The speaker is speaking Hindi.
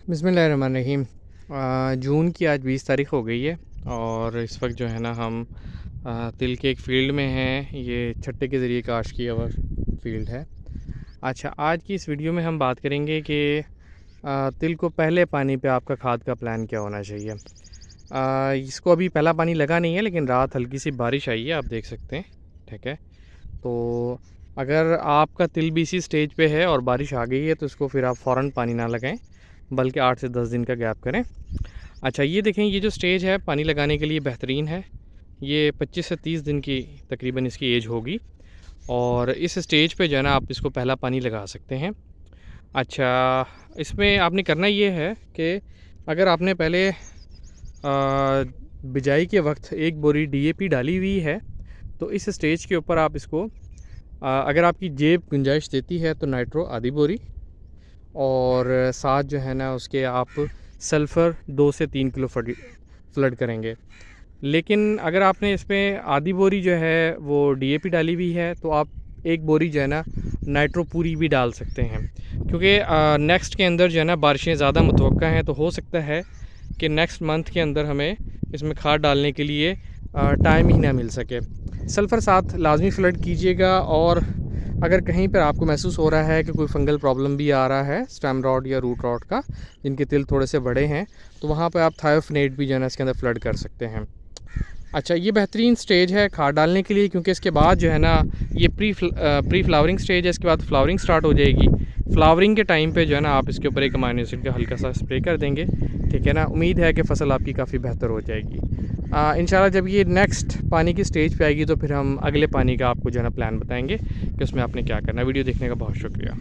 बिस्मिल्लाहिर्रहमानिर्रहीम। जून की आज 20 तारीख़ हो गई है और इस वक्त जो है ना हम तिल के एक फ़ील्ड में हैं। ये छट्टे के ज़रिए काश की हुआ फ़ील्ड है। अच्छा, आज की इस वीडियो में हम बात करेंगे कि तिल को पहले पानी पे आपका खाद का प्लान क्या होना चाहिए। इसको अभी पहला पानी लगा नहीं है, लेकिन रात हल्की सी बारिश आई है, आप देख सकते हैं। ठीक है, तो अगर आपका तिल भी इसी स्टेज पे है और बारिश आ गई है तो इसको फिर आप फ़ौरन पानी ना लगाएं, बल्कि 8 से 10 दिन का गैप करें। अच्छा, ये देखें, ये जो स्टेज है पानी लगाने के लिए बेहतरीन है। ये 25 से 30 दिन की तकरीबन इसकी एज होगी और इस स्टेज पे जो है ना आप इसको पहला पानी लगा सकते हैं। अच्छा, इसमें आपने करना ये है कि अगर आपने पहले बिजाई के वक्त एक बोरी डीएपी डाली हुई है तो इस स्टेज के ऊपर आप इसको अगर आपकी जेब गुंजाइश देती है तो नाइट्रो आधी बोरी और साथ जो है ना उसके आप सल्फ़र 2 से 3 किलो फ्लड करेंगे। लेकिन अगर आपने इसमें आधी बोरी जो है वो डीएपी डाली हुई है तो आप एक बोरी जो है ना नाइट्रो पूरी भी डाल सकते हैं, क्योंकि नेक्स्ट के अंदर जो है ना बारिशें ज़्यादा मुतवक्का हैं, तो हो सकता है कि नेक्स्ट मंथ के अंदर हमें इसमें खाद डालने के लिए टाइम ही ना मिल सके। सल्फ़र साथ लाजमी फ्लड कीजिएगा और अगर कहीं पर आपको महसूस हो रहा है कि कोई फंगल प्रॉब्लम भी आ रहा है स्टेम रॉट या रूट रॉट का, जिनके तिल थोड़े से बड़े हैं, तो वहाँ पर आप थायोफनेट भी जो है ना इसके अंदर फ्लड कर सकते हैं। अच्छा, ये बेहतरीन स्टेज है खाद डालने के लिए, क्योंकि इसके बाद जो है ना ये प्री फ्लावरिंग स्टेज है। इसके बाद फ्लावरिंग स्टार्ट हो जाएगी। फ्लावरिंग के टाइम पे जो है ना आप इसके ऊपर एक अमाइनो एसिड का हल्का सा स्प्रे कर देंगे। ठीक है ना, उम्मीद है कि फ़सल आपकी काफ़ी बेहतर हो जाएगी। इंशाल्लाह जब ये नेक्स्ट पानी की स्टेज पे आएगी तो फिर हम अगले पानी का आपको जो है ना प्लान बताएंगे कि उसमें आपने क्या करना है। वीडियो देखने का बहुत शुक्रिया।